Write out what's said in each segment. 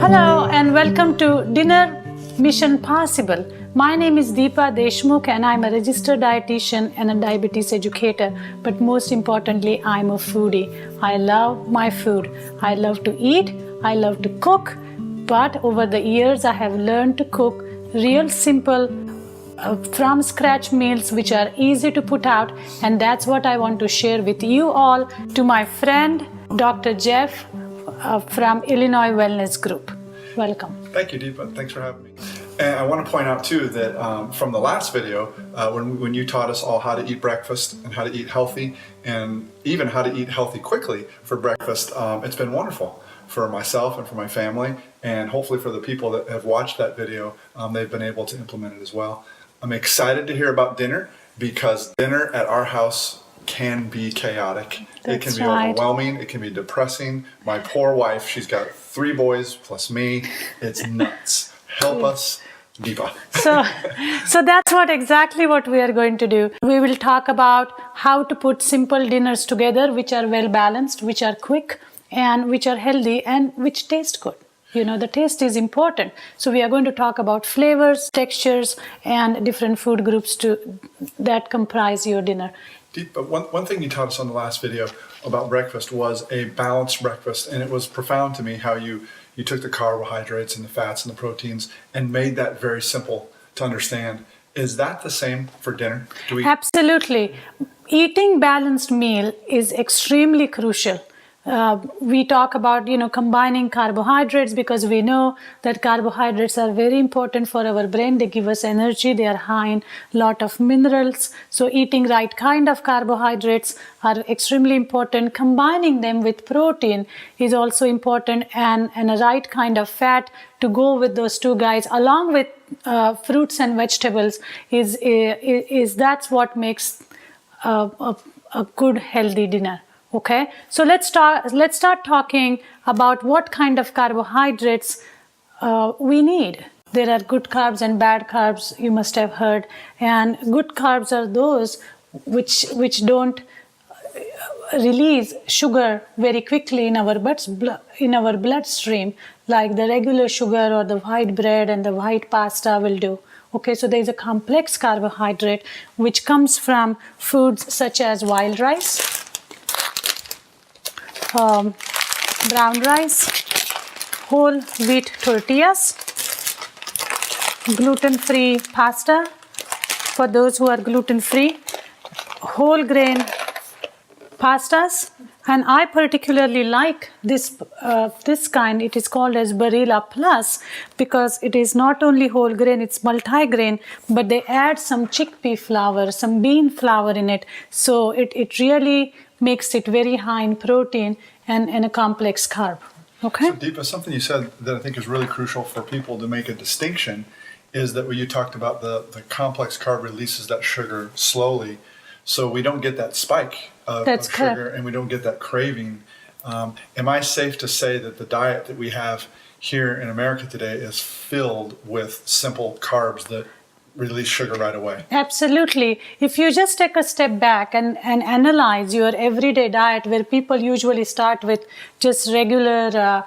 Hello and welcome to Dinner Mission Possible. My name is Deepa Deshmukh and I'm a registered dietitian and a diabetes educator. But most importantly, I'm a foodie. I love my food. I love to eat. I love to cook. But over the years, I have learned to cook real simple from scratch meals which are easy to put out, and that's what I want to share with you all. To my friend Dr. Jeff from Illinois Wellness Group. Welcome. Thank you, Deepa. Thanks for having me. And I want to point out too that from the last video, when you taught us all how to eat breakfast and how to eat healthy and even how to eat healthy quickly for breakfast, it's been wonderful for myself and for my family, and hopefully for the people that have watched that video, they've been able to implement it as well. I'm excited to hear about dinner because dinner at our house can be chaotic. It can be overwhelming. It can be depressing. My poor wife, she's got 3 boys plus me. It's nuts. Help us, Deepa. So that's exactly what we are going to do. We will talk about how to put simple dinners together which are well balanced, which are quick, and which are healthy and which taste good. You know, the taste is important. So we are going to talk about flavors, textures, and different food groups that comprise your dinner. But one thing you taught us on the last video about breakfast was a balanced breakfast, and it was profound to me how you took the carbohydrates and the fats and the proteins and made that very simple to understand. Is that the same for dinner? Absolutely. Eating balanced meal is extremely crucial. We talk about, combining carbohydrates because we know that carbohydrates are very important for our brain. They give us energy. They are high in lot of minerals. So eating right kind of carbohydrates are extremely important. Combining them with protein is also important, and a right kind of fat to go with those two guys along with fruits and vegetables is that's what makes a good healthy dinner. Okay, so let's start talking about what kind of carbohydrates we need. There are good carbs and bad carbs, you must have heard, and good carbs are those which don't release sugar very quickly in our bloodstream, like the regular sugar or the white bread and the white pasta will do. Okay, so there is a complex carbohydrate which comes from foods such as wild rice, brown rice, whole wheat tortillas, gluten-free pasta for those who are gluten-free, whole grain pastas, and I particularly like this kind. It is called as Barilla Plus because it is not only whole grain, it's multi-grain, but they add some chickpea flour, some bean flour in it, so it really makes it very high in protein and a complex carb. Okay. So Deepa, something you said that I think is really crucial for people to make a distinction is that when you talked about the complex carb releases that sugar slowly, so we don't get that spike of sugar and we don't get that craving. Am I safe to say that the diet that we have here in America today is filled with simple carbs that release sugar right away? Absolutely. If you just take a step back and analyze your everyday diet, where people usually start with just regular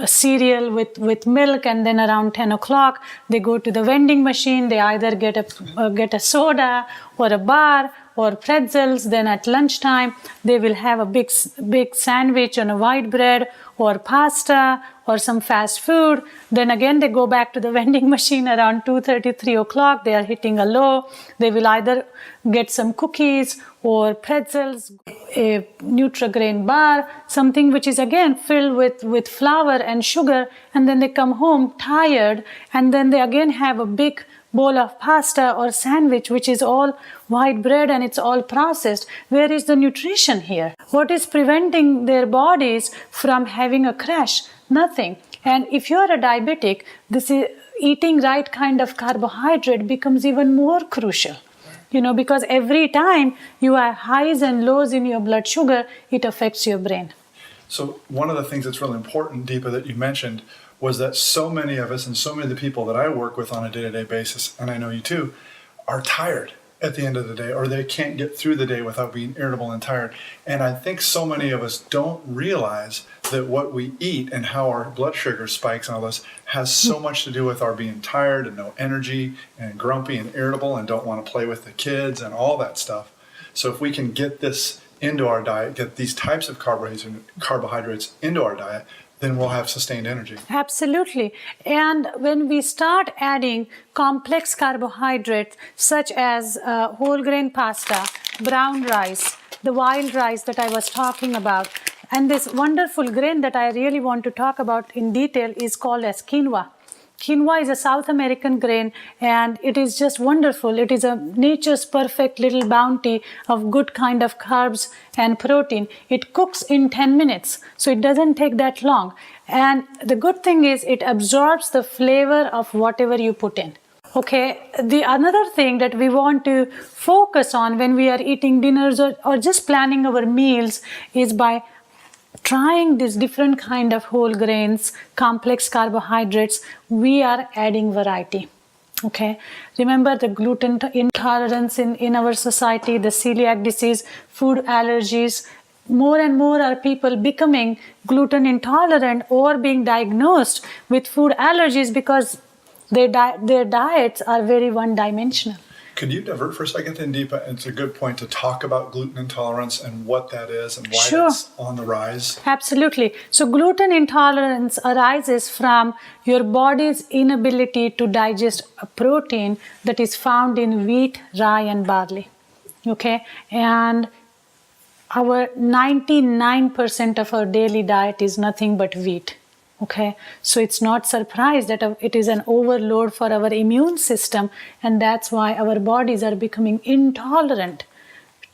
cereal with milk, and then around 10 o'clock they go to the vending machine, they either get a soda or a bar or pretzels. Then at lunchtime they will have a big sandwich on a white bread or pasta or some fast food. Then again they go back to the vending machine around 2:30, 3 o'clock. They are hitting a low. They will either get some cookies or pretzels, a Nutri-Grain bar, something which is again filled with flour and sugar, and then they come home tired, and then they again have a big bowl of pasta or sandwich which is all white bread and it's all processed. Where is the nutrition here? What is preventing their bodies from having a crash? Nothing. And if you are a diabetic, this is eating right kind of carbohydrate becomes even more crucial. Because every time you have highs and lows in your blood sugar, it affects your brain. So one of the things that's really important, Deepa, that you mentioned was that so many of us and so many of the people that I work with on a day-to-day basis, and I know you too, are tired. at the end of the day, or they can't get through the day without being irritable and tired. And I think so many of us don't realize that what we eat and how our blood sugar spikes and all this has so much to do with our being tired and no energy and grumpy and irritable and don't want to play with the kids and all that stuff. So if we can get this into our diet, get these types of carbohydrates into our diet, then we'll have sustained energy. Absolutely. And when we start adding complex carbohydrates such as whole grain pasta, brown rice, the wild rice that I was talking about, and this wonderful grain that I really want to talk about in detail is called as quinoa. Quinoa is a South American grain and it is just wonderful. It is a nature's perfect little bounty of good kind of carbs and protein. It cooks in 10 minutes, so it doesn't take that long. And the good thing is it absorbs the flavor of whatever you put in. Okay, the another thing that we want to focus on when we are eating dinners or just planning our meals is by trying these different kind of whole grains, complex carbohydrates, we are adding variety. Okay, remember the gluten intolerance in our society, the celiac disease, food allergies. More and more are people becoming gluten intolerant or being diagnosed with food allergies because their diets are very one-dimensional. Could you divert for a second, then, Deepa? It's a good point to talk about gluten intolerance and what that is and why Sure. it's on the rise. Absolutely. So gluten intolerance arises from your body's inability to digest a protein that is found in wheat, rye, and barley. Okay? And our 99% of our daily diet is nothing but wheat. Okay, so it's not surprised that it is an overload for our immune system, and that's why our bodies are becoming intolerant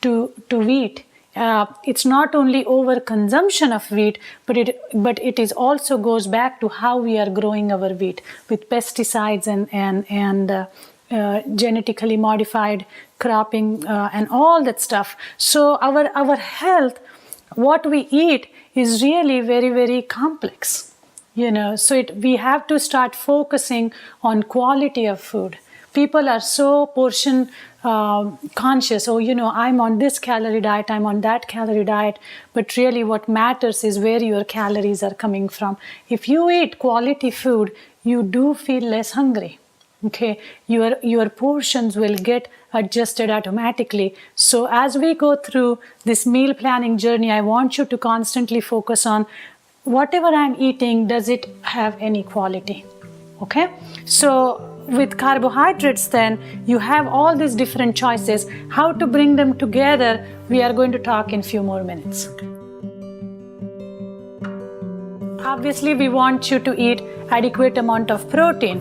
to wheat. It's not only overconsumption of wheat, but it is also goes back to how we are growing our wheat with pesticides and genetically modified cropping and all that stuff. So our health, what we eat, is really very, very complex. You know, so we have to start focusing on quality of food. People are so portion conscious. Oh, you know, I'm on this calorie diet, I'm on that calorie diet. But really what matters is where your calories are coming from. If you eat quality food, you do feel less hungry. Okay, your portions will get adjusted automatically. So as we go through this meal planning journey, I want you to constantly focus on whatever I'm eating, does it have any quality? Okay? So with carbohydrates then, you have all these different choices. How to bring them together, we are going to talk in a few more minutes. Obviously, we want you to eat adequate amount of protein.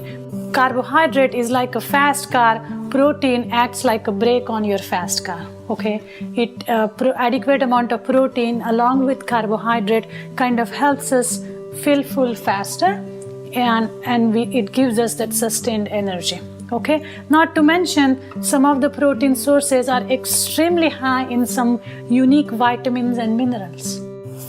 Carbohydrate is like a fast car. Protein acts like a brake on your fast car. Okay, adequate amount of protein along with carbohydrate kind of helps us feel full faster, and it gives us that sustained energy. Okay, not to mention some of the protein sources are extremely high in some unique vitamins and minerals.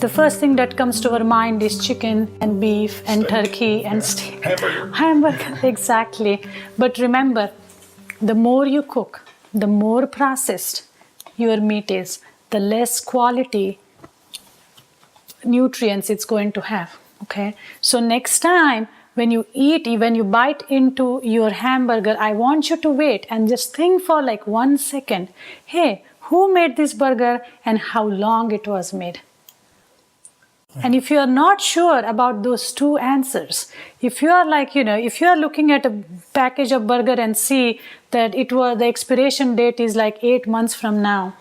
The first thing that comes to our mind is chicken and beef and steak, turkey and steak. Hamburger, exactly. But remember, the more you cook, the more processed your meat is, the less quality nutrients it's going to have. Okay, so next time when you bite into your hamburger, I want you to wait and just think for like 1 second. Hey, who made this burger and how long it was made? And if you are not sure about those two answers, if you are like, if you are looking at a package of burger and see that the expiration date is like 8 months from now,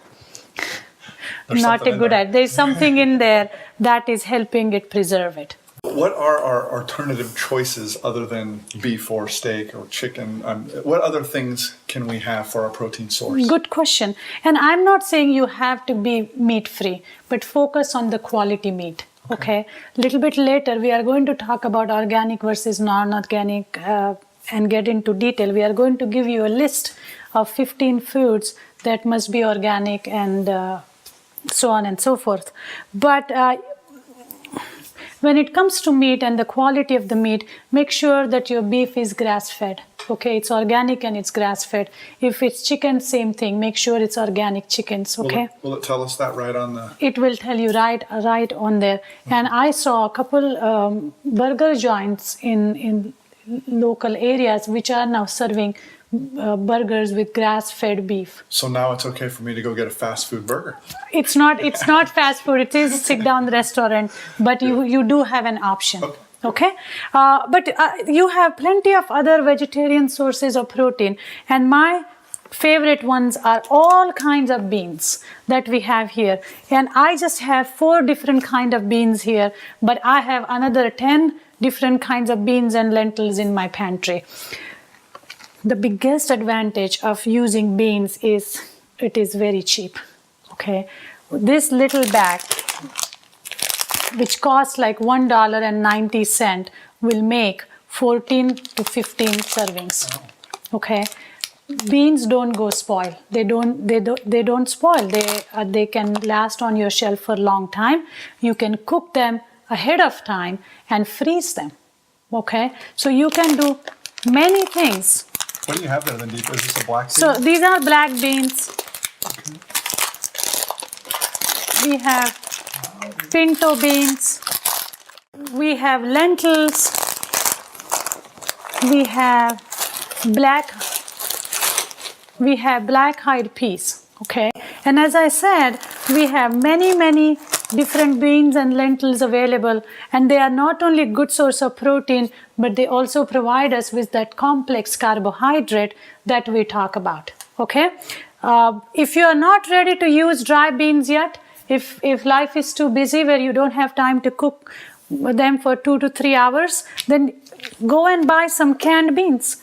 not a good idea. There's something in there that is helping it preserve it. What are our alternative choices other than beef or steak or chicken? What other things can we have for our protein source? Good question. And I'm not saying you have to be meat-free, but focus on the quality meat. Okay. A little bit later, we are going to talk about organic versus non-organic and get into detail. We are going to give you a list of 15 foods that must be organic and so on and so forth. But when it comes to meat and the quality of the meat, make sure that your beef is grass-fed. Okay, it's organic and it's grass-fed. If it's chicken, same thing. Make sure it's organic chickens. Okay. Will it tell us that right on the? It will tell you right on there. And I saw a couple burger joints in local areas which are now serving burgers with grass-fed beef. So now it's okay for me to go get a fast food burger. It's not fast food. It is a sit-down restaurant, but you do have an option. Okay. But you have plenty of other vegetarian sources of protein, and my favorite ones are all kinds of beans that we have here. And I just have 4 different kinds of beans here, but I have another 10 different kinds of beans and lentils in my pantry. The biggest advantage of using beans is it is very cheap. Okay. This little bag, which costs like $1.90, will make 14 to 15 servings. Okay. Beans don't go spoil. They don't spoil. They can last on your shelf for a long time. You can cook them ahead of time and freeze them. Okay. So you can do many things. What do you have there, Lindy? Is this a black bean? So these are black beans. We have pinto beans. We have lentils. We have black-eyed peas. Okay. And as I said, we have many different beans and lentils available, and they are not only a good source of protein, but they also provide us with that complex carbohydrate that we talk about. Okay. If you are not ready to use dry beans yet, if life is too busy where you don't have time to cook them for 2 to 3 hours, then go and buy some canned beans,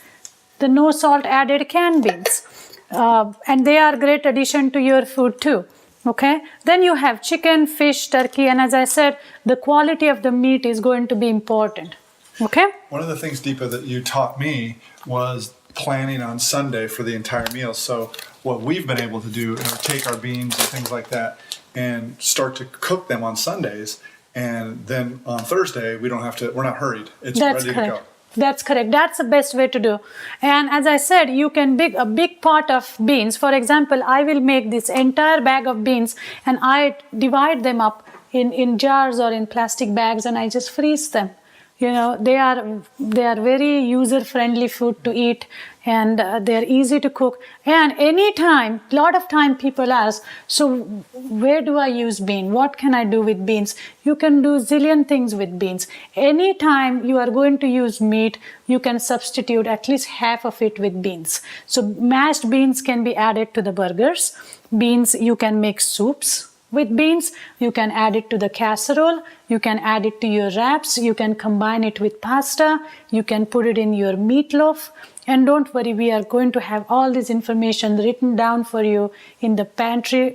the no salt added canned beans. And they are a great addition to your food too. Okay. Then you have chicken, fish, turkey, and as I said, the quality of the meat is going to be important. Okay. One of the things, Deepa, that you taught me was planning on Sunday for the entire meal. So what we've been able to do is take our beans and things like that and start to cook them on Sundays, and then on Thursday we're not hurried. It's That's ready correct. to go. That's correct. That's the best way to do. And as I said, you can make a big pot of beans. For example, I will make this entire bag of beans and I divide them up in jars or in plastic bags, and I just freeze them. You know, they are very user-friendly food to eat, and they're easy to cook. And anytime, a lot of time people ask, so where do I use bean? What can I do with beans? You can do zillion things with beans. Anytime you are going to use meat, you can substitute at least half of it with beans. So mashed beans can be added to the burgers. Beans, you can make soups with beans. You can add it to the casserole. You can add it to your wraps. You can combine it with pasta. You can put it in your meatloaf. And don't worry, we are going to have all this information written down for you in the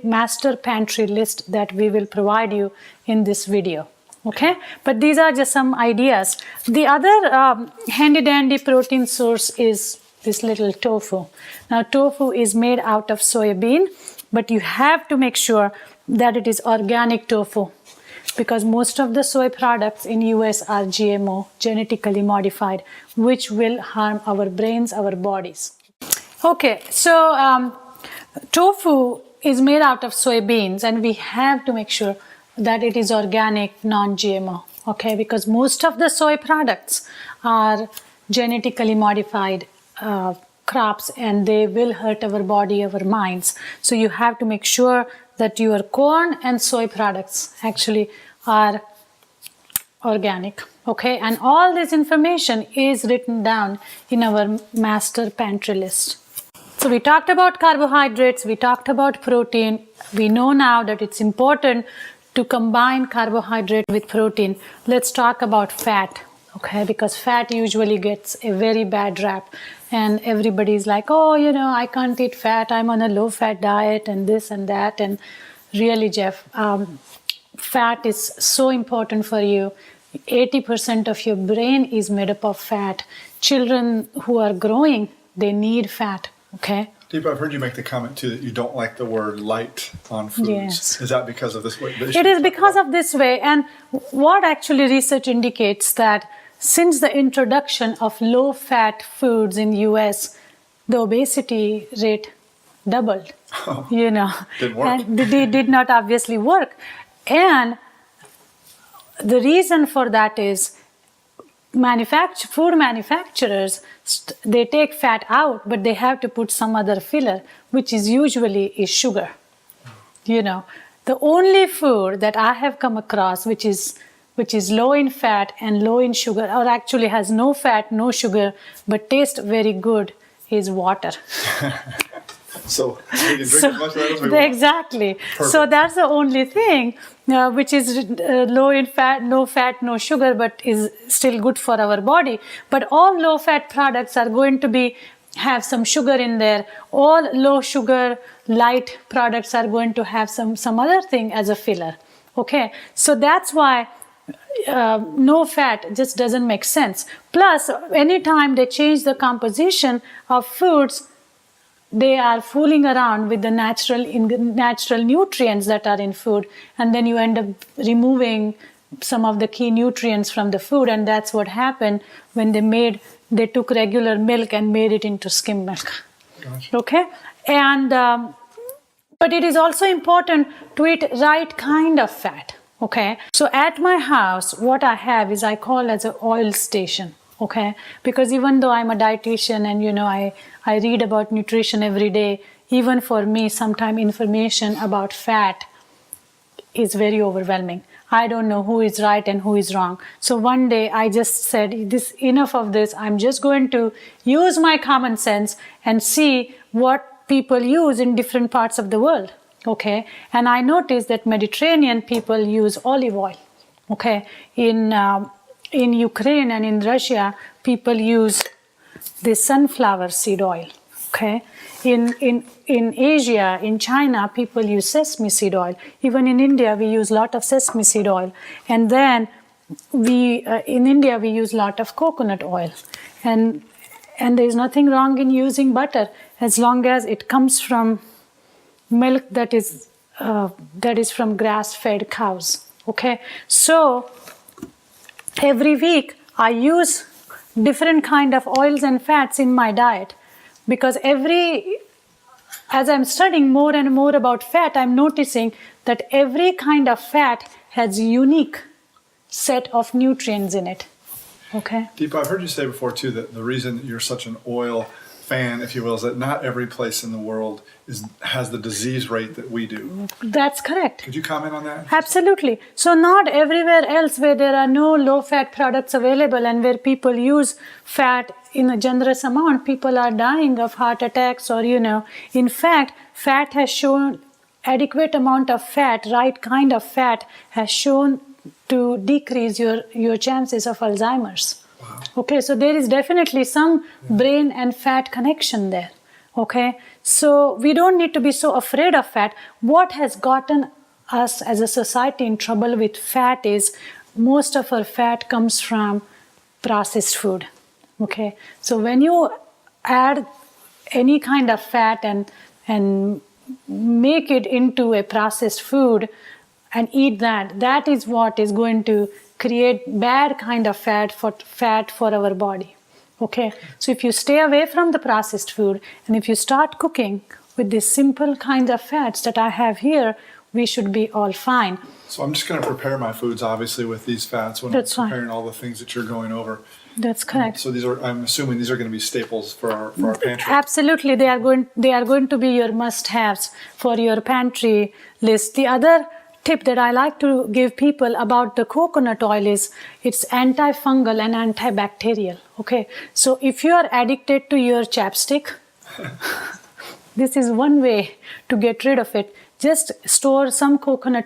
master pantry list that we will provide you in this video. Okay? But these are just some ideas. The other handy dandy protein source is this little tofu. Now, tofu is made out of soybean, but you have to make sure that it is organic tofu, because most of the soy products in US are GMO, genetically modified, which will harm our brains, our bodies. Okay, so tofu is made out of soybeans, and we have to make sure that it is organic, non-GMO, okay, because most of the soy products are genetically modified crops, and they will hurt our body, our minds. So you have to make sure that your corn and soy products actually are organic. Okay, and all this information is written down in our master pantry list. So we talked about carbohydrates, we talked about protein. We know now that it's important to combine carbohydrate with protein. Let's talk about fat. Okay, because fat usually gets a very bad rap, and everybody's like, oh, you know, I can't eat fat, I'm on a low-fat diet and this and that. And really, Jeff, fat is so important for you. 80% of your brain is made up of fat. Children who are growing, they need fat, okay? Deepa, I've heard you make the comment too that you don't like the word light on foods. Yes. Is that because of this? It is because of this way. And what actually research indicates that since the introduction of low-fat foods in US, the obesity rate doubled. Oh, you know, didn't work. and they did not obviously work. And the reason for that is food manufacturers, they take fat out, but they have to put some other filler, which is usually sugar. You know, the only food that I have come across which is low in fat and low in sugar, or actually has no fat, no sugar, but tastes very good, is water. So we can drink as much of that as we want. Exactly. Perfect. So that's the only thing which is low in fat, no sugar, but is still good for our body. But all low-fat products are going to have some sugar in there. All low-sugar, light products are going to have some other thing as a filler. Okay, so that's why no fat just doesn't make sense. Plus, anytime they change the composition of foods, they are fooling around with the natural nutrients that are in food, and then you end up removing some of the key nutrients from the food, and that's what happened when they took regular milk and made it into skim milk. Gotcha. Okay, and but it is also important to eat right kind of fat. Okay, so at my house, what I have is I call as an oil station. Okay, because even though I'm a dietitian and I read about nutrition every day, even for me, sometimes information about fat is very overwhelming. I don't know who is right and who is wrong. So one day I just said, enough of this. I'm just going to use my common sense and see what people use in different parts of the world. Okay, and I noticed that Mediterranean people use olive oil. Okay, in Ukraine and in Russia, people use the sunflower seed oil. Okay, in Asia, in China, people use sesame seed oil. Even in India, we use a lot of sesame seed oil. And then in India, we use a lot of coconut oil. And there is nothing wrong in using butter as long as it comes from milk that is from grass-fed cows. Okay, so every week I use different kind of oils and fats in my diet, because as I'm studying more and more about fat, I'm noticing that every kind of fat has a unique set of nutrients in it. Okay. Deepa, I've heard you say before too that the reason that you're such an oil fan, if you will, is that not every place in the world has the disease rate that we do. That's correct. Could you comment on that? Absolutely. So not everywhere else where there are no low-fat products available and where people use fat in a generous amount, people are dying of heart attacks or, In fact, fat has shown, adequate amount of fat, right kind of fat, has shown to decrease your chances of Alzheimer's. Wow. Okay, so there is definitely some brain and fat connection there. Okay, so we don't need to be so afraid of fat. What has gotten us as a society in trouble with fat is most of our fat comes from processed food. Okay, so when you add any kind of fat and make it into a processed food and eat that is what is going to create bad kind of fat for our body. Okay, so if you stay away from the processed food and if you start cooking with these simple kinds of fats that I have here, we should be all fine. So I'm just going to prepare my foods, obviously, with these fats when That's I'm preparing fine. all the things that you're going over. That's correct. So I'm assuming these are going to be staples for our pantry. Absolutely, they are going to be your must-haves for your pantry list. The other tip that I like to give people about the coconut oil is it's antifungal and antibacterial. Okay, so if you are addicted to your chapstick, this is one way to get rid of it. Just store some coconut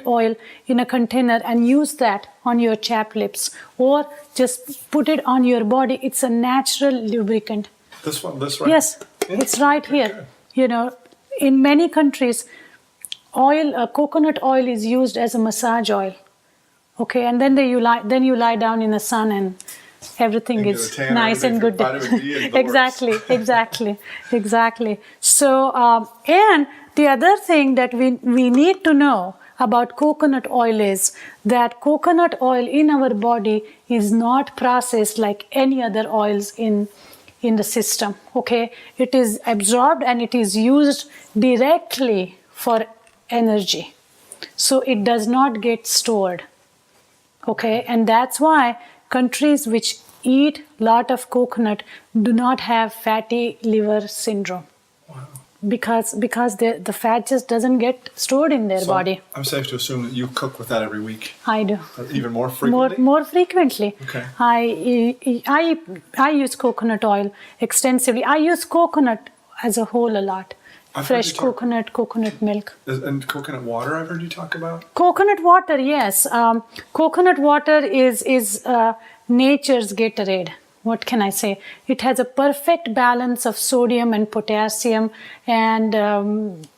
oil in a container and use that on your chapped lips, or just put it on your body. It's a natural lubricant. This right? Yes, it's right here. In many countries, coconut oil is used as a massage oil. Okay, and then you lie down in the sun everything And get is a tan, nice and good. vitamin D and the Exactly. So, and the other thing that we need to know about coconut oil is that coconut oil in our body is not processed like any other oils in the system. Okay, it is absorbed and it is used directly for energy, so it does not get stored. Okay, and that's why countries which eat lot of coconut do not have fatty liver syndrome. Wow. Because the fat just doesn't get stored in their body. I'm safe to assume that you cook with that every week. I do. Or even more frequently? More frequently. Okay. I use coconut oil extensively. I use coconut as a whole a lot. I've heard Fresh you talk- coconut milk. And coconut water, I've heard you talk about? Coconut water, yes. Coconut water is nature's Gatorade. What can I say? It has a perfect balance of sodium and potassium. And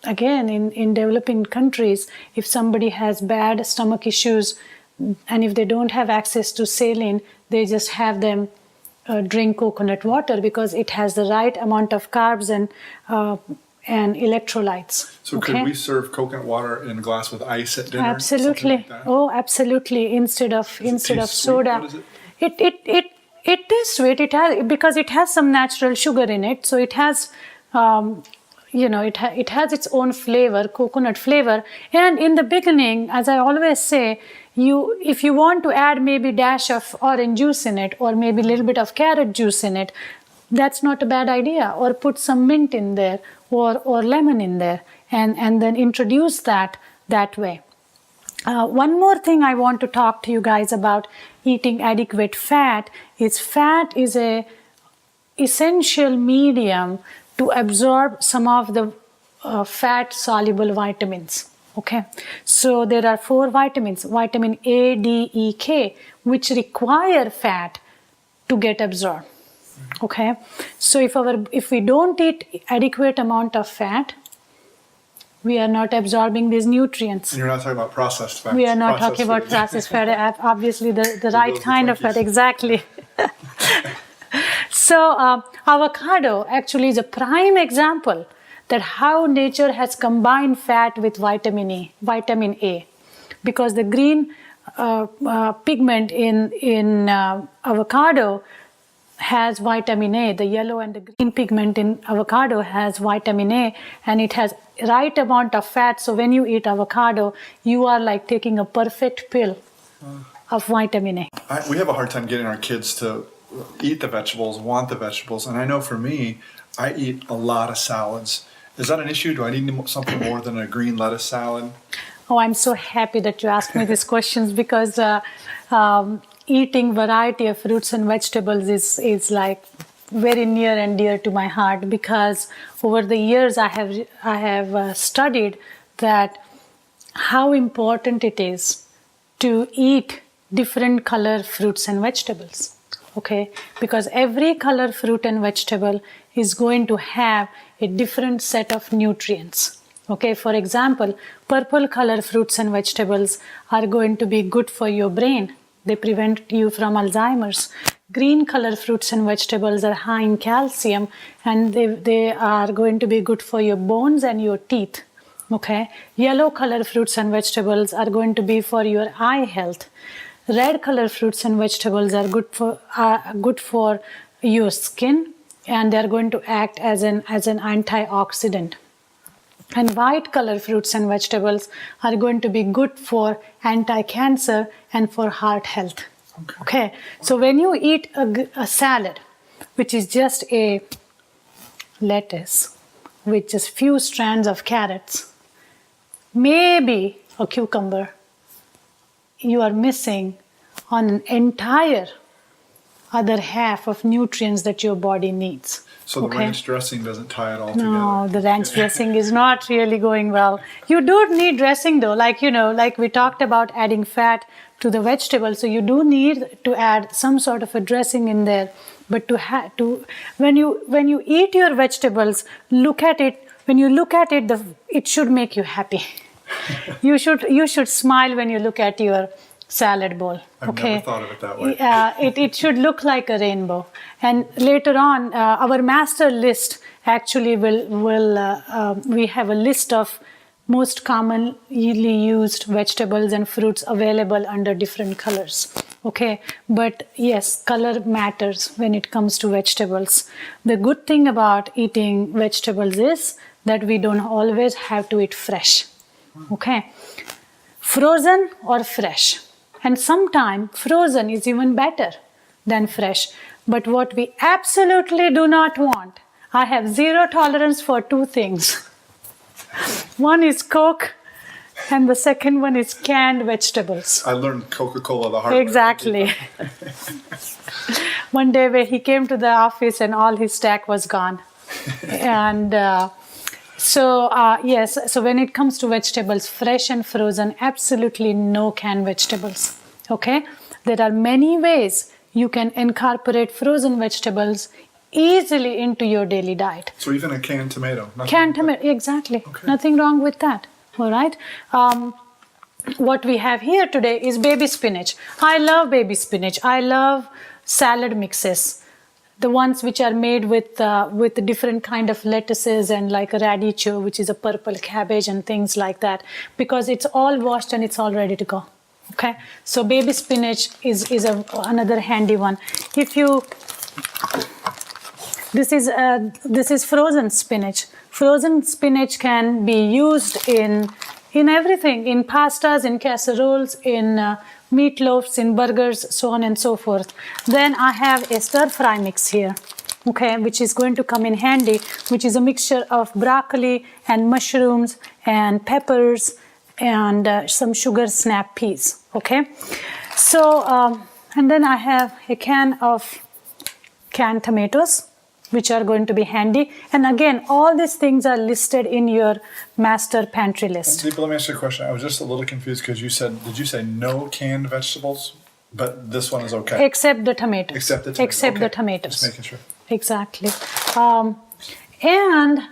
again, in developing countries, if somebody has bad stomach issues and if they don't have access to saline, they just have them drink coconut water because it has the right amount of carbs and electrolytes. So could we serve coconut water in a glass with ice at dinner? Absolutely. Like that? Oh, absolutely. Instead of taste soda. sweet? What is it? It tastes sweet. It has, because it has some natural sugar in it. So it has, it has its own flavor, coconut flavor. And in the beginning, as I always say, if you want to add maybe dash of orange juice in it or maybe a little bit of carrot juice in it, that's not a bad idea. Or put some mint in there or lemon in there and then introduce that way. One more thing I want to talk to you guys about eating adequate fat is a essential medium to absorb some of the fat soluble vitamins. Okay, so there are 4 vitamins, vitamin A, D, E, K, which require fat to get absorbed. Okay, so if we don't eat adequate amount of fat, we are not absorbing these nutrients. And you're not talking about processed fats. We are not talking about processed fat, obviously the right kind of fat, exactly. So avocado actually is a prime example that how nature has combined fat with vitamin A, because the green pigment in avocado has vitamin A. The yellow and the green pigment in avocado has vitamin A, and it has right amount of fat. So when you eat avocado, you are like taking a perfect pill of vitamin A. We have a hard time getting our kids to eat the vegetables, want the vegetables. And I know for me, I eat a lot of salads. Is that an issue? Do I need something more than a green lettuce salad? Oh, I'm so happy that you asked me these questions because eating variety of fruits and vegetables is like very near and dear to my heart, because over the years I have studied that how important it is to eat different color fruits and vegetables. Okay, because every color fruit and vegetable is going to have a different set of nutrients. Okay, for example, purple color fruits and vegetables are going to be good for your brain. They prevent you from Alzheimer's. Green color fruits and vegetables are high in calcium, and they are going to be good for your bones and your teeth. Okay, yellow color fruits and vegetables are going to be for your eye health. Red color fruits and vegetables are good for your skin, and they are going to act as an antioxidant. And white color fruits and vegetables are going to be good for anti-cancer and for heart health. Okay, so when you eat a salad, which is just a lettuce with just few strands of carrots, maybe a cucumber, you are missing on an entire other half of nutrients that your body needs. So the ranch dressing doesn't tie it all together? No, the ranch dressing is not really going well. You do need dressing though, like we talked about adding fat to the vegetable, so you do need to add some sort of a dressing in there. But when you eat your vegetables, look at it. When you look at it, it should make you happy. You should smile when you look at your salad bowl. I've never thought of it that way. It should look like a rainbow. And later on, our master list actually we have a list of most commonly used vegetables and fruits available under different colors. Okay, but yes, color matters when it comes to vegetables. The good thing about eating vegetables is that we don't always have to eat fresh. Okay, frozen or fresh. And sometimes frozen is even better than fresh. But what we absolutely do not want, I have zero tolerance for two things. One is Coke, and the second one is canned vegetables. I learned Coca-Cola the hard way. Exactly. One day where he came to the office and all his stack was gone. And yes, so when it comes to vegetables, fresh and frozen, absolutely no canned vegetables. Okay? There are many ways you can incorporate frozen vegetables easily into your daily diet. So even a canned tomato. Canned tomato, exactly. Okay. Nothing wrong with that. All right. What we have here today is baby spinach. I love baby spinach. I love salad mixes, the ones which are made with different kind of lettuces and like a radicchio, which is a purple cabbage and things like that, because it's all washed and it's all ready to go. Okay. So baby spinach is another handy one. If you This is frozen spinach. Frozen spinach can be used in everything, in pastas, in casseroles, in meatloafs, in burgers, so on and so forth. Then I have a stir fry mix here, okay, which is going to come in handy, which is a mixture of broccoli and mushrooms and peppers and some sugar snap peas, okay. So, and then I have a can of canned tomatoes, which are going to be handy. And again, all these things are listed in your master pantry list. Deepa, let me ask you a question. I was just a little confused because did you say no canned vegetables? But this one is okay. Except the tomatoes. Except the tomatoes. Except okay. the tomatoes. Just making sure. Exactly. And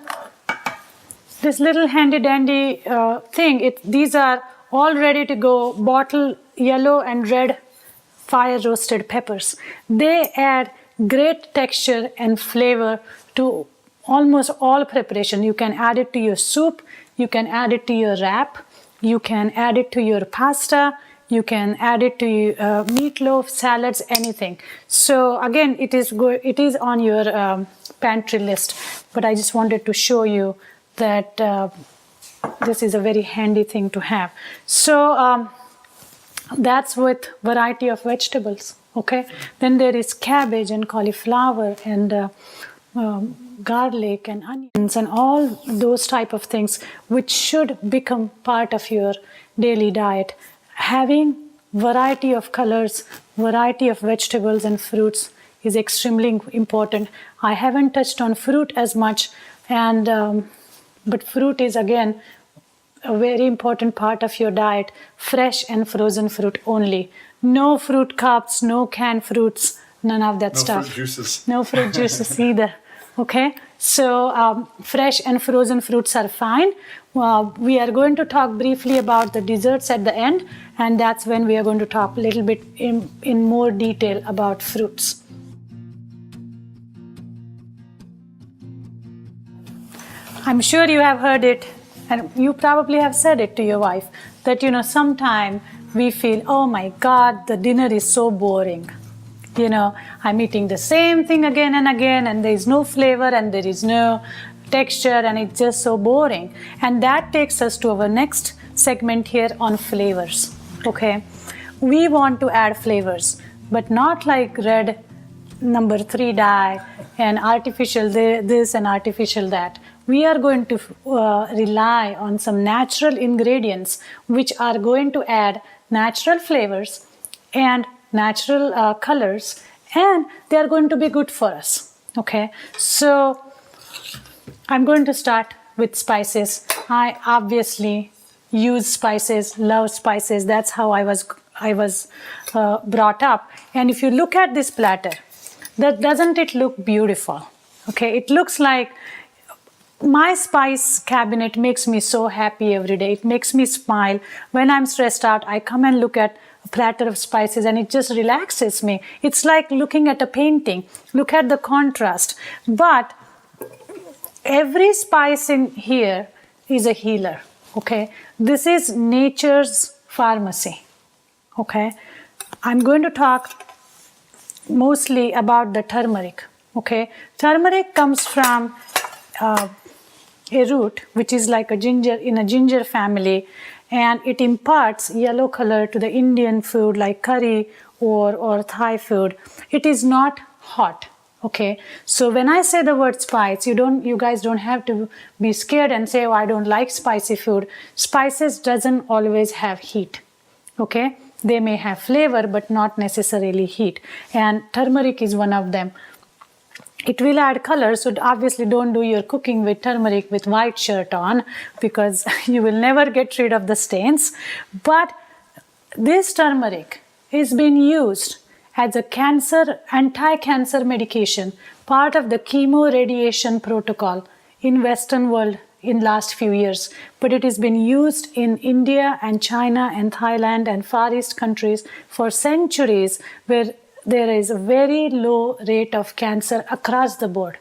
this little handy dandy thing, these are all ready to go, bottle yellow and red fire roasted peppers. They add great texture and flavor to almost all preparation. You can add it to your soup, you can add it to your wrap, you can add it to your pasta, you can add it to meatloaf, salads, anything. So again, it is on your pantry list, but I just wanted to show you that this is a very handy thing to have. So that's with variety of vegetables. Okay, then there is cabbage and cauliflower and garlic and onions and all those type of things which should become part of your daily diet. Having variety of colors, variety of vegetables and fruits is extremely important. I haven't touched on fruit as much, and but fruit is again a very important part of your diet. Fresh and frozen fruit only. No fruit cups, no canned fruits, none of that stuff. No fruit juices. No fruit juices either. Okay, so fresh and frozen fruits are fine. We are going to talk briefly about the desserts at the end, and that's when we are going to talk a little bit in more detail about fruits. I'm sure you have heard it, and you probably have said it to your wife, that sometime we feel, oh my God, the dinner is so boring. I'm eating the same thing again and again, and there is no flavor and there is no texture, and it's just so boring. And that takes us to our next segment here on flavors. Okay, we want to add flavors, but not like red number 3 dye and artificial this and artificial that. We are going to rely on some natural ingredients which are going to add natural flavors and natural colors, and they are going to be good for us. Okay, so I'm going to start with spices. I obviously use spices, love spices. That's how I was brought up. And if you look at this platter, doesn't it look beautiful? Okay, it looks like my spice cabinet makes me so happy every day. It makes me smile. When I'm stressed out, I come and look at platter of spices, and it just relaxes me. It's like looking at a painting. Look at the contrast. But every spice in here is a healer, okay? This is nature's pharmacy, okay? I'm going to talk mostly about the turmeric, okay? Turmeric comes from a root, which is like a ginger, in a ginger family, and it imparts yellow color to the Indian food like curry or Thai food. It is not hot, okay? So when I say the word spice, you guys don't have to be scared and say, oh, I don't like spicy food. Spices doesn't always have heat, okay? They may have flavor, but not necessarily heat. And turmeric is one of them. It will add color, so obviously don't do your cooking with turmeric with white shirt on, because you will never get rid of the stains. But this turmeric is being used as a anti-cancer medication, part of the chemo radiation protocol in Western world in last few years. But it has been used in India and China and Thailand and Far East countries for centuries, where there is a very low rate of cancer across the board,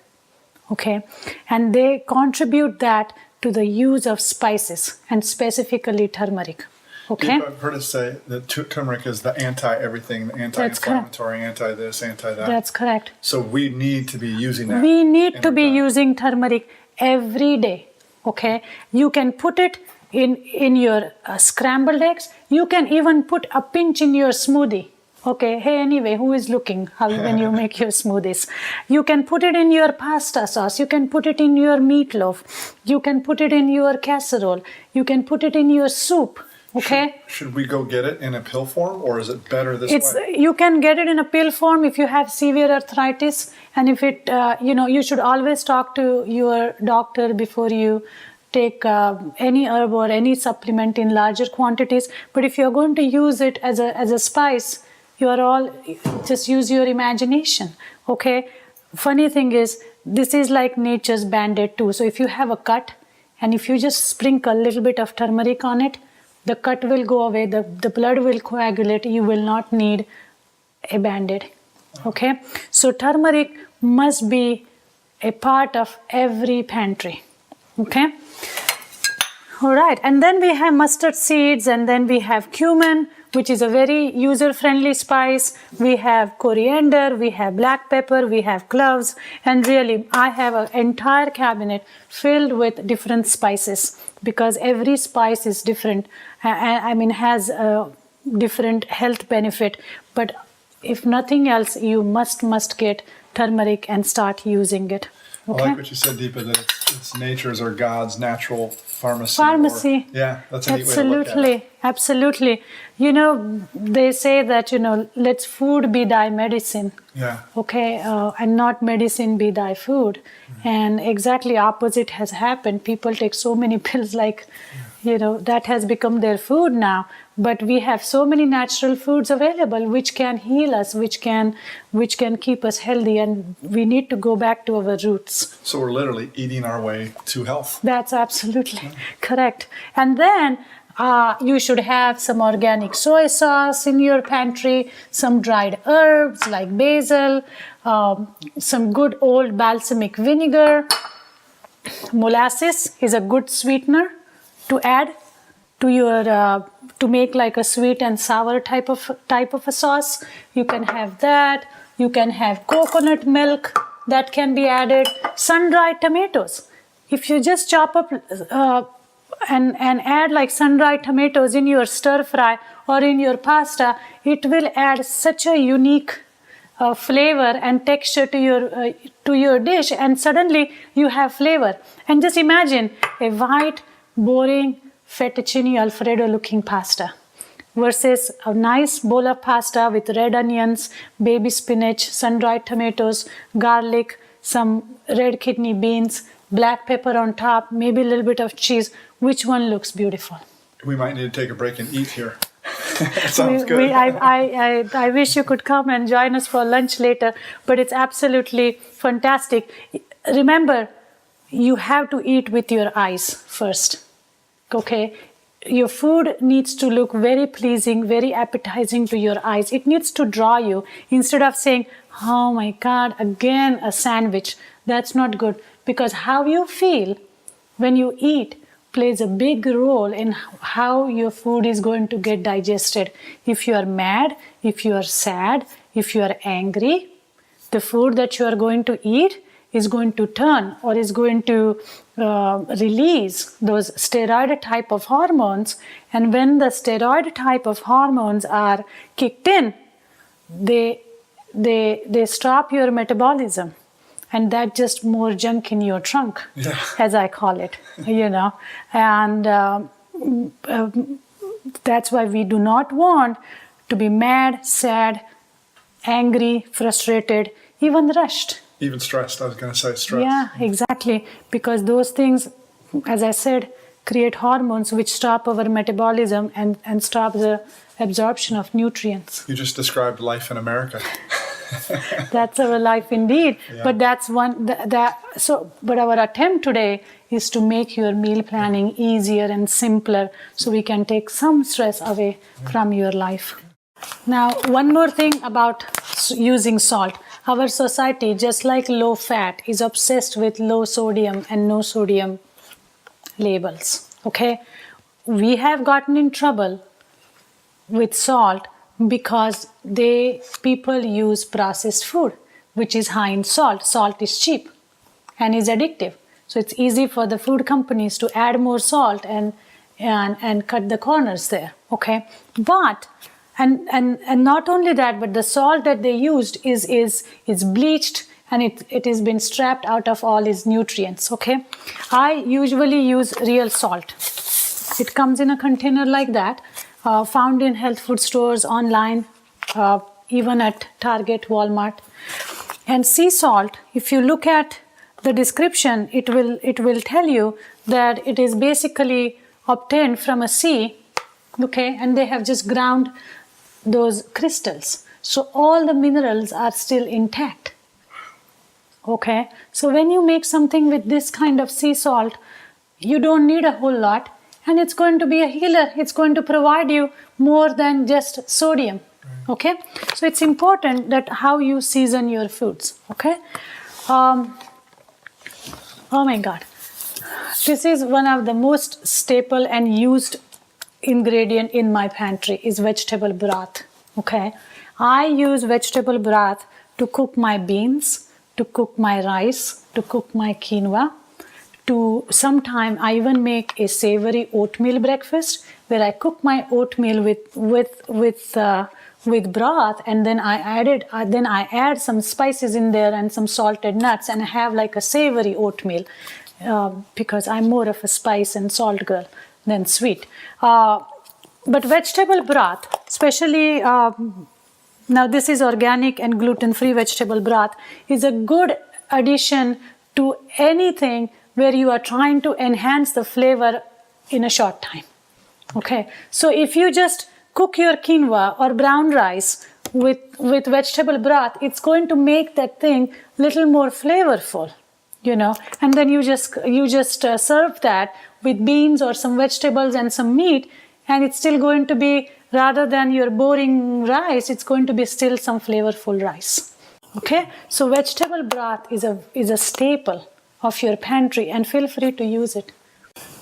okay? And they contribute that to the use of spices, and specifically turmeric, okay? I've heard us say that turmeric is the anti-everything, the anti-inflammatory, anti-this, anti-that. That's correct. So we need to be using that. We need to be using turmeric every day, okay? You can put it in your scrambled eggs. You can even put a pinch in your smoothie. Okay, hey, anyway, who is looking when you make your smoothies? You can put it in your pasta sauce. You can put it in your meatloaf. You can put it in your casserole. You can put it in your soup, okay? Should we go get it in a pill form, or is it better this way? You can get it in a pill form if you have severe arthritis. And if it, you should always talk to your doctor before you take any herb or any supplement in larger quantities. But if you're going to use it as a spice, just use your imagination, okay? Funny thing is, this is like nature's Band-Aid too. So if you have a cut, and if you just sprinkle a little bit of turmeric on it, the cut will go away, the blood will coagulate, you will not need a Band-Aid, okay? So turmeric must be a part of every pantry, okay? All right, and then we have mustard seeds, and then we have cumin, which is a very user-friendly spice. We have coriander, we have black pepper, we have cloves, and really I have an entire cabinet filled with different spices, because every spice is different, has a different health benefit. But if nothing else, you must get turmeric and start using it. Okay? I like what you said, Deepa, that it's nature's or God's natural pharmacy. Yeah, that's a neat way to look at it. Absolutely. They say that, let food be thy medicine. Yeah. Okay, and not medicine be thy food. Mm-hmm. And exactly opposite has happened. People take so many pills that has become their food now. But we have so many natural foods available which can heal us, which can keep us healthy, and we need to go back to our roots. So we're literally eating our way to health. That's absolutely correct. And then you should have some organic soy sauce in your pantry, some dried herbs like basil, some good old balsamic vinegar. Molasses is a good sweetener to add to your to make like a sweet and sour type of a sauce. You can have that. You can have coconut milk that can be added. Sun-dried tomatoes. If you just chop up and add like sun-dried tomatoes in your stir fry or in your pasta, it will add such a unique flavor and texture to your dish, and suddenly you have flavor. And just imagine a white, boring fettuccine Alfredo looking pasta versus a nice bowl of pasta with red onions, baby spinach, sun-dried tomatoes, garlic, some red kidney beans, black pepper on top, maybe a little bit of cheese. Which one looks beautiful? We might need to take a break and eat here. Sounds good. I wish you could come and join us for lunch later, but it's absolutely fantastic. Remember, you have to eat with your eyes first. Okay, your food needs to look very pleasing, very appetizing to your eyes. It needs to draw you instead of saying, oh my God, again a sandwich. That's not good, because how you feel when you eat plays a big role in how your food is going to get digested. If you are mad, if you are sad, if you are angry, the food that you are going to eat is going to turn or is going to release those steroid type of hormones. And when the steroid type of hormones are kicked in, they stop your metabolism. And that's just more junk in your trunk, as I call it, And that's why we do not want to be mad, sad, angry, frustrated, even rushed. Even stressed, I was going to say stressed. Yeah, exactly. Because those things, as I said, create hormones which stop our metabolism and stop the absorption of nutrients. You just described life in America. That's our life indeed. Yeah. But that's one but our attempt today is to make your meal planning easier and simpler so we can take some stress away from your life. Now, one more thing about using salt. Our society, just like low fat, is obsessed with low sodium and no sodium labels. Okay? We have gotten in trouble with salt because people use processed food, which is high in salt. Salt is cheap and is addictive. So it's easy for the food companies to add more salt and cut the corners there. Okay? But and not only that, but the salt that they used is bleached and it has been stripped out of all its nutrients. Okay? I usually use real salt. It comes in a container like that. Found in health food stores, online, even at Target, Walmart. And sea salt, if you look at the description, it will tell you that it is basically obtained from a sea, okay, and they have just ground those crystals. So all the minerals are still intact. Okay, so when you make something with this kind of sea salt, you don't need a whole lot. And it's going to be a healer. It's going to provide you more than just sodium. Okay? So it's important that how you season your foods. Okay? Oh my God. This is one of the most staple and used ingredient in my pantry is vegetable broth. Okay? I use vegetable broth to cook my beans, to cook my rice, to cook my quinoa. Sometime I even make a savory oatmeal breakfast where I cook my oatmeal with broth, and then I add some spices in there and some salted nuts, and I have like a savory oatmeal because I'm more of a spice and salt girl than sweet. But vegetable broth, especially now this is organic and gluten-free vegetable broth, is a good addition to anything where you are trying to enhance the flavor in a short time. Okay, so if you just cook your quinoa or brown rice with vegetable broth, it's going to make that thing little more flavorful, and then you just serve that with beans or some vegetables and some meat, and it's still going to be, rather than your boring rice, it's going to be still some flavorful rice. Okay, so vegetable broth is a staple of your pantry, and feel free to use it.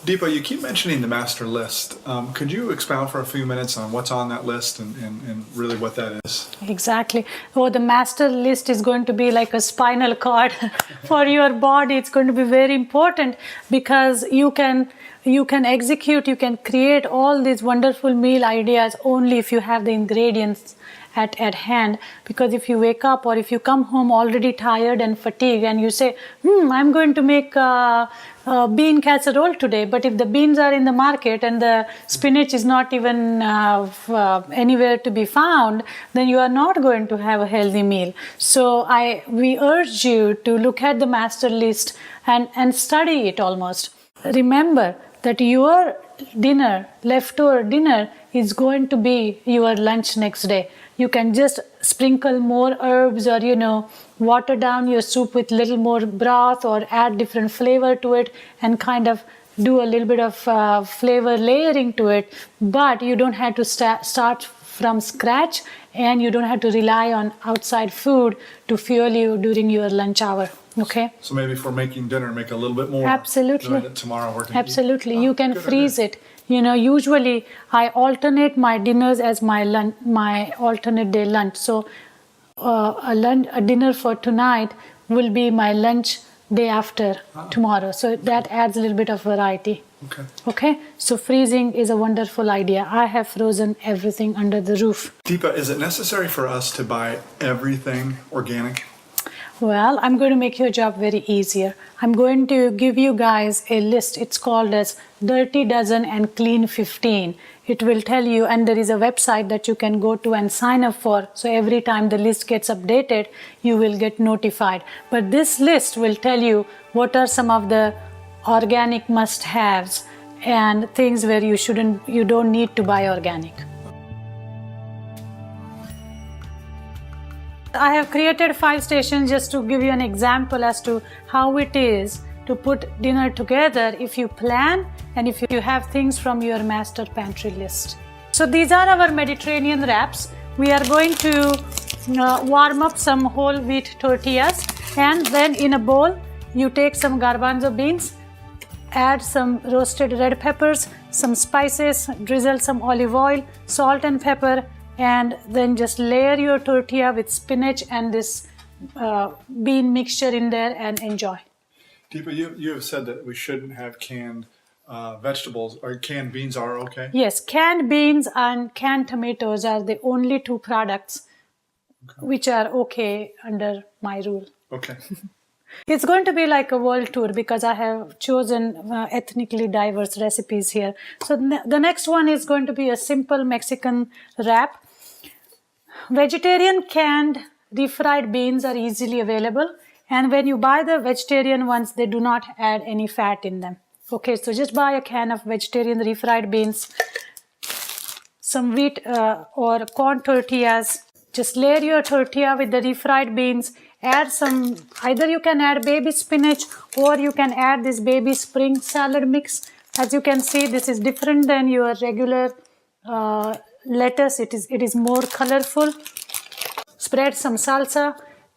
Deepa, you keep mentioning the master list. Could you expound for a few minutes on what's on that list and really what that is? Exactly. Oh, the master list is going to be like a spinal cord for your body. It's going to be very important because you can execute, you can create all these wonderful meal ideas only if you have the ingredients at hand. Because if you wake up or if you come home already tired and fatigued and you say, I'm going to make bean casserole today, but if the beans are in the market and the spinach is not even anywhere to be found, then you are not going to have a healthy meal. So we urge you to look at the master list and study it almost. Remember that your leftover dinner is going to be your lunch next day. You can just sprinkle more herbs or, water down your soup with little more broth or add different flavor to it and kind of do a little bit of flavor layering to it, but you don't have to start from scratch, and you don't have to rely on outside food to fuel you during your lunch hour. Okay. So maybe if we're making dinner, make a little bit more. Absolutely. Doing it tomorrow we're gonna Absolutely. eat. You can freeze it. Usually I alternate my dinners as my lunch, my alternate day lunch. So a dinner for tonight will be my lunch day after tomorrow. So that adds a little bit of variety. Okay. So freezing is a wonderful idea. I have frozen everything under the roof. Deepa, is it necessary for us to buy everything organic? Well, I'm going to make your job very easier. I'm going to give you guys a list. It's called as Dirty Dozen and Clean 15. It will tell you, and there is a website that you can go to and sign up for. So every time the list gets updated, you will get notified. But this list will tell you what are some of the organic must-haves and things where you don't need to buy organic. I have created 5 stations just to give you an example as to how it is to put dinner together if you plan and if you have things from your master pantry list. So these are our Mediterranean wraps. We are going to warm up some whole wheat tortillas, and then in a bowl you take some garbanzo beans, add some roasted red peppers, some spices, drizzle some olive oil, salt and pepper, and then just layer your tortilla with spinach and this bean mixture in there and enjoy. Deepa, you have said that we shouldn't have canned vegetables, or canned beans are okay? Yes, canned beans and canned tomatoes are the only 2 products which are okay under my rule. Okay. It's going to be like a world tour because I have chosen ethnically diverse recipes here. So the next one is going to be a simple Mexican wrap. Vegetarian canned refried beans are easily available, and when you buy the vegetarian ones, they do not add any fat in them. Okay, so just buy a can of vegetarian refried beans, some wheat or corn tortillas. Just layer your tortilla with the refried beans. Add some, either you can add baby spinach or you can add this baby spring salad mix. As you can see, this is different than your regular lettuce. It is more colorful. Spread some salsa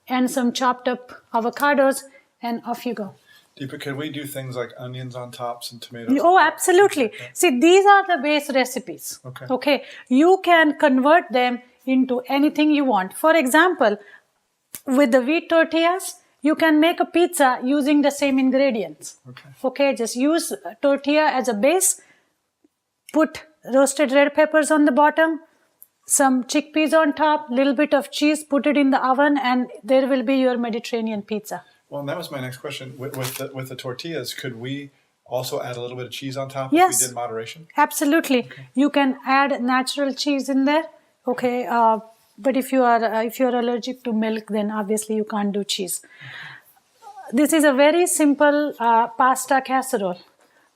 and some chopped up avocados, and off you go. Deepa, can we do things like onions on top, some tomatoes? Oh, absolutely. See, these are the base recipes. Okay. You can convert them into anything you want. For example, with the wheat tortillas, you can make a pizza using the same ingredients. Okay, just use tortilla as a base, put roasted red peppers on the bottom, some chickpeas on top, little bit of cheese, put it in the oven, and there will be your Mediterranean pizza. Well, and that was my next question. With the tortillas, could we also add a little bit of cheese on top Yes. if we did moderation? Absolutely. You can add natural cheese in there. Okay, but if you are allergic to milk, then obviously you can't do cheese. This is a very simple pasta casserole.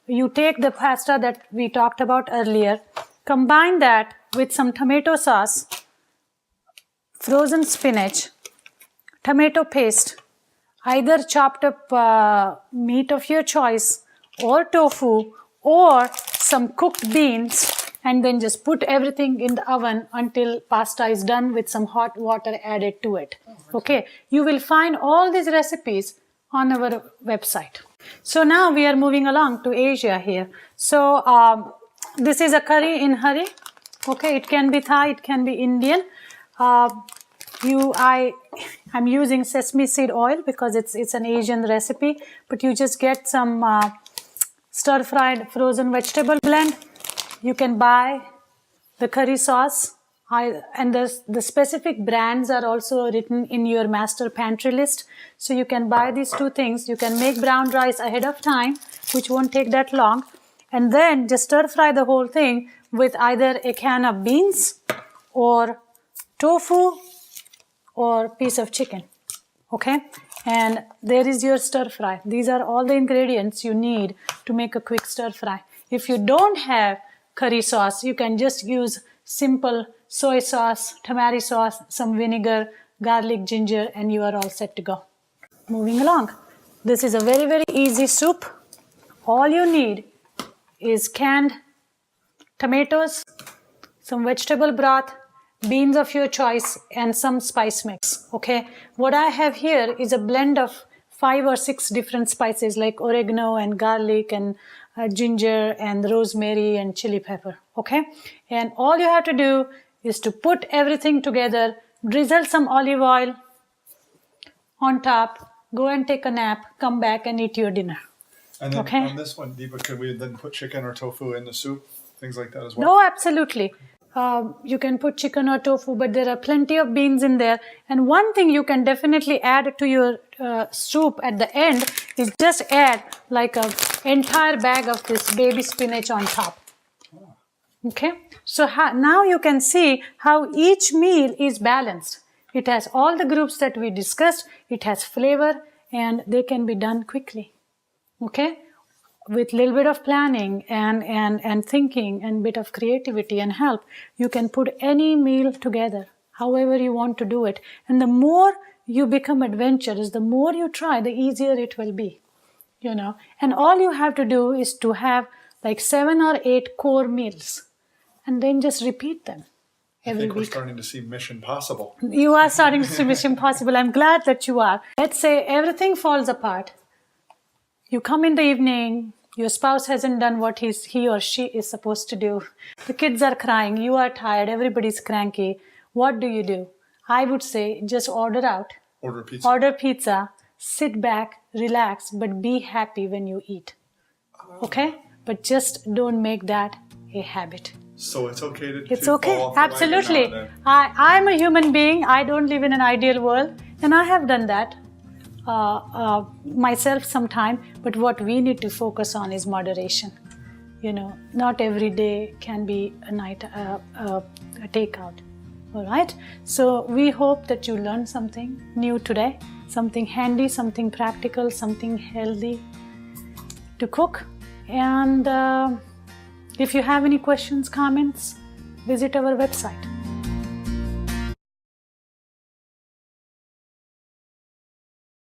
You take the pasta that we talked about earlier, combine that with some tomato sauce, frozen spinach, tomato paste, either chopped up meat of your choice or tofu or some cooked beans, and then just put everything in the oven until pasta is done with some hot water added to it. Okay, you will find all these recipes on our website. So now we are moving along to Asia here. So this is a curry in hurry. Okay, it can be Thai, it can be Indian. I'm using sesame seed oil because it's an Asian recipe, but you just get some stir-fried frozen vegetable blend. You can buy the curry sauce, and the specific brands are also written in your master pantry list. So you can buy these 2 things. You can make brown rice ahead of time, which won't take that long, and then just stir fry the whole thing with either a can of beans or tofu or piece of chicken. Okay, and there is your stir fry. These are all the ingredients you need to make a quick stir fry. If you don't have curry sauce, you can just use simple soy sauce, tamari sauce, some vinegar, garlic, ginger, and you are all set to go. Moving along. This is a very, very easy soup. All you need is canned tomatoes, some vegetable broth, beans of your choice, and some spice mix. Okay, what I have here is a blend of 5 or 6 different spices like oregano and garlic and ginger and rosemary and chili pepper. Okay, and all you have to do is to put everything together, drizzle some olive oil on top, go and take a nap, come back and eat your dinner. And then Okay. on this one, Deepa, could we then put chicken or tofu in the soup? Things like that as well? No, absolutely. You can put chicken or tofu, but there are plenty of beans in there. And one thing you can definitely add to your soup at the end is just add like an entire bag of this baby spinach on top. Okay, so now you can see how each meal is balanced. It has all the groups that we discussed, it has flavor, and they can be done quickly. Okay, with a little bit of planning and thinking and bit of creativity and help, you can put any meal together, however you want to do it. And the more you become adventurous, the more you try, the easier it will be, you know. And all you have to do is to have like 7 or 8 core meals and then just repeat them I every think we're week. starting to see Mission Possible. You are starting to see Mission Possible. I'm glad that you are. Let's say everything falls apart. You come in the evening, your spouse hasn't done what he or she is supposed to do. The kids are crying, you are tired, everybody's cranky. What do? I would say just order out. Order pizza. Order pizza, sit back, relax, but be happy when you eat. Okay? But just don't make that a habit. So it's okay to It's to okay, fall off the wagon absolutely. now and then. I'm a human being. I don't live in an ideal world, and I have done that myself sometime. But what we need to focus on is moderation. You know, not every day can be a night a takeout. All right. So we hope that you learned something new today, something handy, something practical, something healthy to cook. And if you have any questions, comments, visit our website.